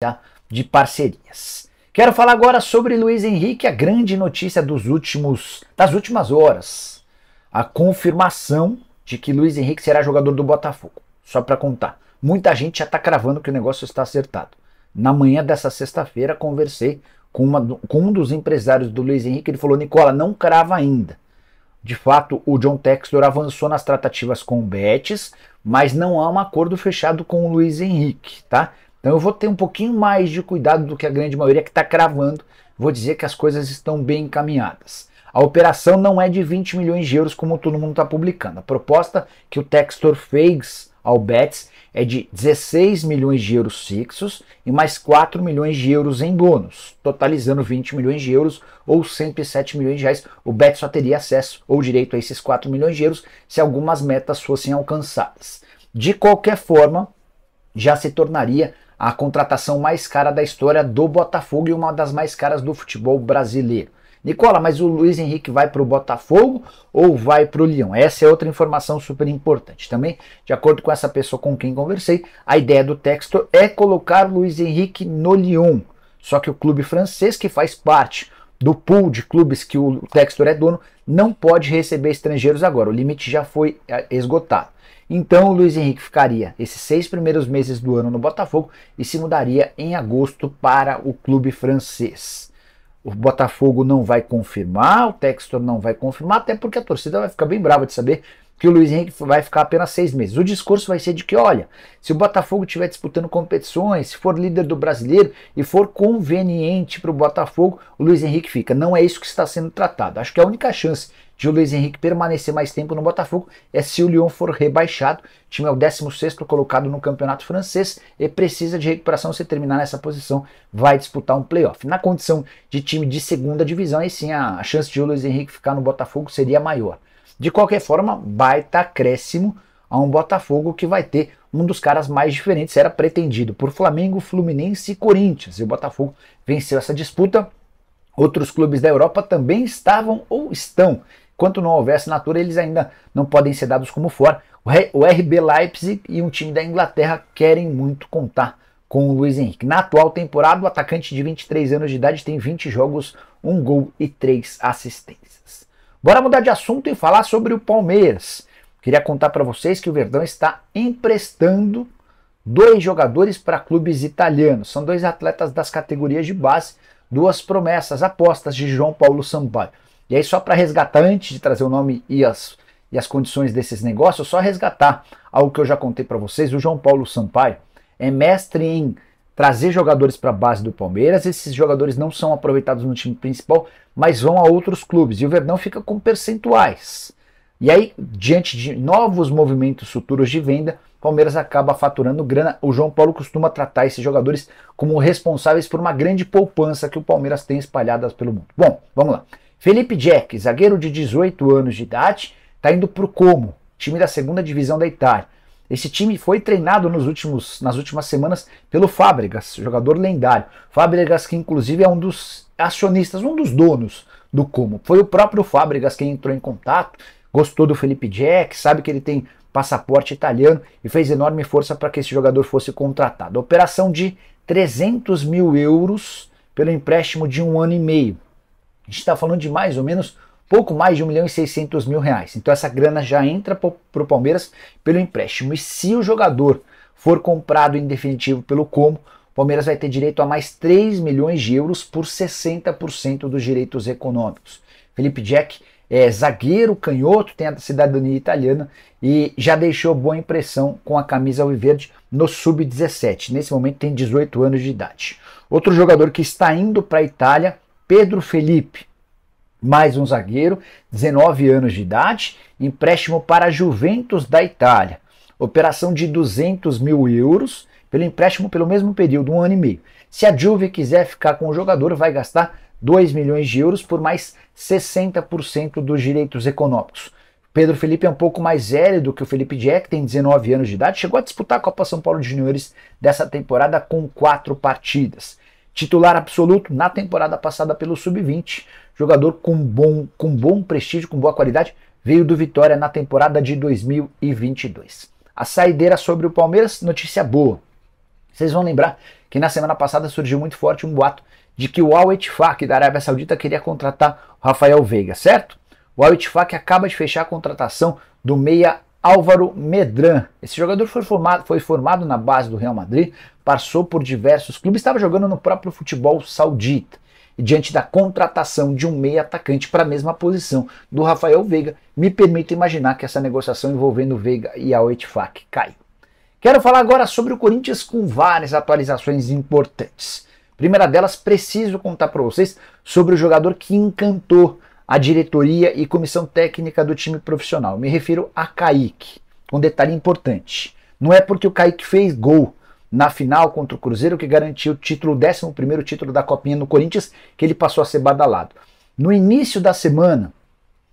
tá? De parcerias. Quero falar agora sobre Luiz Henrique, a grande notícia das últimas horas. A confirmação de que Luiz Henrique será jogador do Botafogo. Só para contar. Muita gente já está cravando que o negócio está acertado. Na manhã dessa sexta-feira, conversei com um dos empresários do Luiz Henrique. Ele falou: Nicola, não crava ainda. De fato, o John Textor avançou nas tratativas com o Betis, mas não há um acordo fechado com o Luiz Henrique, tá? Então eu vou ter um pouquinho mais de cuidado do que a grande maioria que está cravando. Vou dizer que as coisas estão bem encaminhadas. A operação não é de 20 milhões de euros como todo mundo está publicando. A proposta que o Textor fez ao Betis é de 16 milhões de euros fixos e mais 4 milhões de euros em bônus, totalizando 20 milhões de euros ou 107 milhões de reais. O Betis só teria acesso ou direito a esses 4 milhões de euros se algumas metas fossem alcançadas. De qualquer forma, já se tornaria a contratação mais cara da história do Botafogo e uma das mais caras do futebol brasileiro. Nicola, mas o Luiz Henrique vai para o Botafogo ou vai para o Lyon? Essa é outra informação super importante. Também, de acordo com essa pessoa com quem conversei, a ideia do Textor é colocar o Luiz Henrique no Lyon. Só que o clube francês, que faz parte do pool de clubes que o Textor é dono, não pode receber estrangeiros agora. O limite já foi esgotado. Então o Luiz Henrique ficaria esses 6 primeiros meses do ano no Botafogo e se mudaria em agosto para o clube francês. O Botafogo não vai confirmar, o Textor não vai confirmar, até porque a torcida vai ficar bem brava de saber que o Luiz Henrique vai ficar apenas 6 meses. O discurso vai ser de que, olha, se o Botafogo estiver disputando competições, se for líder do brasileiro e for conveniente para o Botafogo, o Luiz Henrique fica. Não é isso que está sendo tratado. Acho que a única chance de o Luiz Henrique permanecer mais tempo no Botafogo é se o Lyon for rebaixado. O time é o 16º colocado no campeonato francês e precisa de recuperação. Se terminar nessa posição, vai disputar um playoff. Na condição de time de segunda divisão, aí sim a chance de o Luiz Henrique ficar no Botafogo seria maior. De qualquer forma, baita acréscimo a um Botafogo que vai ter um dos caras mais diferentes. Era pretendido por Flamengo, Fluminense e Corinthians. E o Botafogo venceu essa disputa. Outros clubes da Europa também estavam ou estão. Enquanto não houver assinatura, eles ainda não podem ser dados como fora. O RB Leipzig e um time da Inglaterra querem muito contar com o Luiz Henrique. Na atual temporada, o atacante de 23 anos de idade tem 20 jogos, 1 gol e 3 assistências. Bora mudar de assunto e falar sobre o Palmeiras. Queria contar para vocês que o Verdão está emprestando 2 jogadores para clubes italianos. São 2 atletas das categorias de base, 2 promessas, apostas de João Paulo Sampaio. E aí, só para resgatar, antes de trazer o nome e as condições desses negócios, só resgatar algo que eu já contei para vocês. O João Paulo Sampaio é mestre em trazer jogadores para a base do Palmeiras. Esses jogadores não são aproveitados no time principal, mas vão a outros clubes. E o Verdão fica com percentuais. E aí, diante de novos movimentos futuros de venda, o Palmeiras acaba faturando grana. O João Paulo costuma tratar esses jogadores como responsáveis por uma grande poupança que o Palmeiras tem espalhada pelo mundo. Bom, vamos lá. Felipe Jack, zagueiro de 18 anos de idade, está indo para o Como, time da segunda divisão da Itália. Esse time foi treinado nas últimas semanas pelo Fábregas, jogador lendário. Fábregas, que inclusive é um dos acionistas, um dos donos do Como. Foi o próprio Fábregas quem entrou em contato, gostou do Felipe Jack, sabe que ele tem passaporte italiano e fez enorme força para que esse jogador fosse contratado. A operação de 300 mil euros pelo empréstimo de 1 ano e meio. A gente está falando de mais ou menos pouco mais de 1.600.000 reais. Então essa grana já entra para o Palmeiras pelo empréstimo. E se o jogador for comprado em definitivo pelo Como, o Palmeiras vai ter direito a mais 3 milhões de euros por 60% dos direitos econômicos. Felipe Jack é zagueiro, canhoto, tem a cidadania italiana e já deixou boa impressão com a camisa alviverde no Sub-17. Nesse momento tem 18 anos de idade. Outro jogador que está indo para a Itália, Pedro Felipe, mais um zagueiro, 19 anos de idade, empréstimo para a Juventus da Itália. Operação de 200 mil euros pelo empréstimo pelo mesmo período, 1 ano e meio. Se a Juve quiser ficar com o jogador, vai gastar 2 milhões de euros por mais 60% dos direitos econômicos. Pedro Felipe é um pouco mais velho do que o Felipe Jack, tem 19 anos de idade, chegou a disputar a Copa São Paulo de Juniores dessa temporada com 4 partidas. Titular absoluto na temporada passada pelo Sub-20, jogador com bom prestígio, com boa qualidade, veio do Vitória na temporada de 2022. A saideira sobre o Palmeiras, notícia boa. Vocês vão lembrar que na semana passada surgiu muito forte um boato de que o Al-Ettifaq da Arábia Saudita queria contratar o Rafael Veiga, certo? O Al-Ettifaq acaba de fechar a contratação do meia Álvaro Medrán. Esse jogador foi formado na base do Real Madrid, passou por diversos clubes, estava jogando no próprio futebol saudita. E diante da contratação de um meia atacante para a mesma posição do Rafael Veiga, me permito imaginar que essa negociação envolvendo Veiga e Al-Ettifaq cai. Quero falar agora sobre o Corinthians com várias atualizações importantes. Primeira delas, preciso contar para vocês sobre o jogador que encantou a diretoria e comissão técnica do time profissional. Me refiro a Kaique. Um detalhe importante. Não é porque o Kaique fez gol na final contra o Cruzeiro que garantiu o título, o 11º título da Copinha no Corinthians, que ele passou a ser badalado. No início da semana,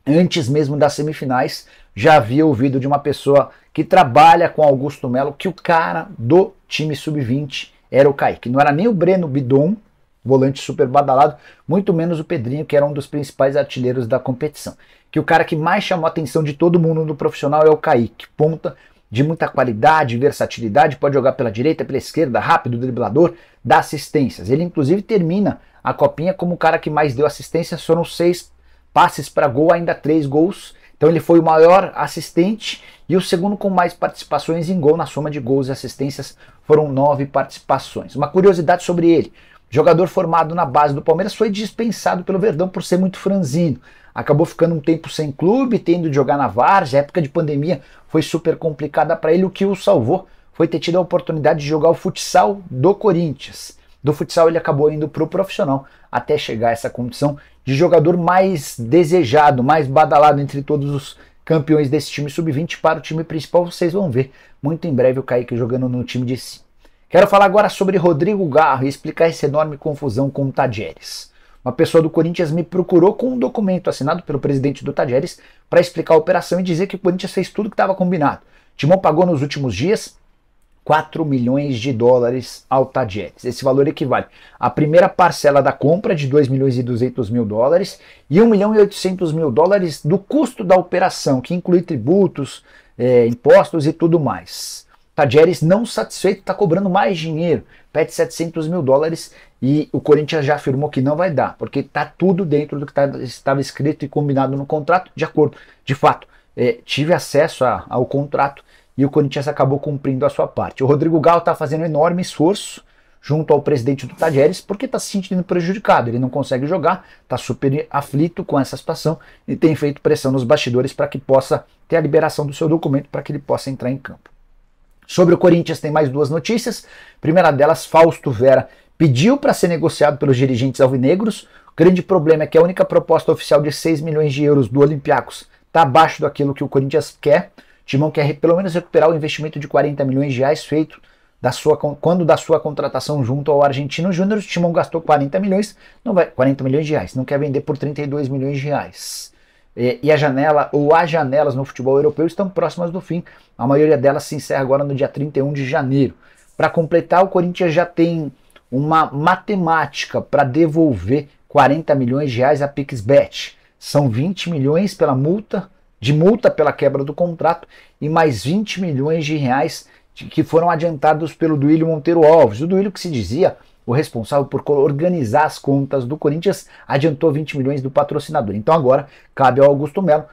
antes mesmo das semifinais, já havia ouvido de uma pessoa que trabalha com Augusto Melo que o cara do time sub-20 era o Kaique. Não era nem o Breno Bidon, volante super badalado, muito menos o Pedrinho, que era um dos principais artilheiros da competição. Que o cara que mais chamou a atenção de todo mundo no profissional é o Kaique, ponta de muita qualidade, versatilidade, pode jogar pela direita, pela esquerda, rápido, driblador, dá assistências. Ele inclusive termina a Copinha como o cara que mais deu assistências, foram 6 passes para gol, ainda 3 gols. Então ele foi o maior assistente e o segundo com mais participações em gol. Na soma de gols e assistências foram 9 participações. Uma curiosidade sobre ele: jogador formado na base do Palmeiras, foi dispensado pelo Verdão por ser muito franzino. Acabou ficando um tempo sem clube, tendo de jogar na várzea. A época de pandemia foi super complicada para ele. O que o salvou foi ter tido a oportunidade de jogar o futsal do Corinthians. Do futsal ele acabou indo para o profissional até chegar a essa condição de jogador mais desejado, mais badalado entre todos os campeões desse time sub-20 para o time principal. Vocês vão ver muito em breve o Kaique jogando no time de si. Quero falar agora sobre Rodrigo Garro e explicar essa enorme confusão com o Tadieres. Uma pessoa do Corinthians me procurou com um documento assinado pelo presidente do Tadieres para explicar a operação e dizer que o Corinthians fez tudo que estava combinado. Timão pagou nos últimos dias 4 milhões de dólares ao Tadieres. Esse valor equivale à primeira parcela da compra de 2 milhões e 200 mil dólares e 1 milhão e 800 mil dólares do custo da operação, que inclui tributos, impostos e tudo mais. Tadieres, não satisfeito, está cobrando mais dinheiro, pede 700 mil dólares e o Corinthians já afirmou que não vai dar, porque está tudo dentro do que estava escrito e combinado no contrato, de acordo. De fato, tive acesso ao contrato e o Corinthians acabou cumprindo a sua parte. O Rodrigo Garro está fazendo um enorme esforço junto ao presidente do Tadieres porque está se sentindo prejudicado, ele não consegue jogar, está super aflito com essa situação e tem feito pressão nos bastidores para que possa ter a liberação do seu documento para que ele possa entrar em campo. Sobre o Corinthians tem mais 2 notícias. Primeira delas, Fausto Vera pediu para ser negociado pelos dirigentes alvinegros. O grande problema é que a única proposta oficial de 6 milhões de euros do Olympiacos está abaixo daquilo que o Corinthians quer. O Timão quer pelo menos recuperar o investimento de 40 milhões de reais feito quando da sua contratação junto ao Argentino Júnior. O Timão gastou 40 milhões de reais, não quer vender por 32 milhões de reais. E a janela ou as janelas no futebol europeu estão próximas do fim. A maioria delas se encerra agora no dia 31 de janeiro. Para completar, o Corinthians já tem uma matemática para devolver 40 milhões de reais a PixBet. São 20 milhões de multa pela quebra do contrato e mais 20 milhões de reais que foram adiantados pelo Duílio Monteiro Alves. O Duílio, que se dizia o responsável por organizar as contas do Corinthians, adiantou 20 milhões do patrocinador. Então agora cabe ao Augusto Melo,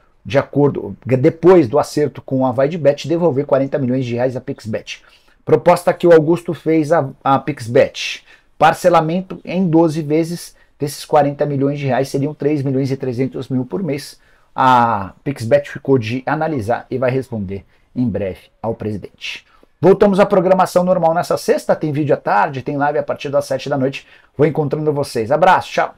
depois do acerto com a VaideBet, devolver 40 milhões de reais a PixBet. Proposta que o Augusto fez a PixBet: parcelamento em 12 vezes desses 40 milhões de reais, seriam 3 milhões e 300 mil por mês. A PixBet ficou de analisar e vai responder em breve ao presidente. Voltamos à programação normal nessa sexta, tem vídeo à tarde, tem live a partir das 7 da noite. Vou encontrando vocês. Abraço, tchau!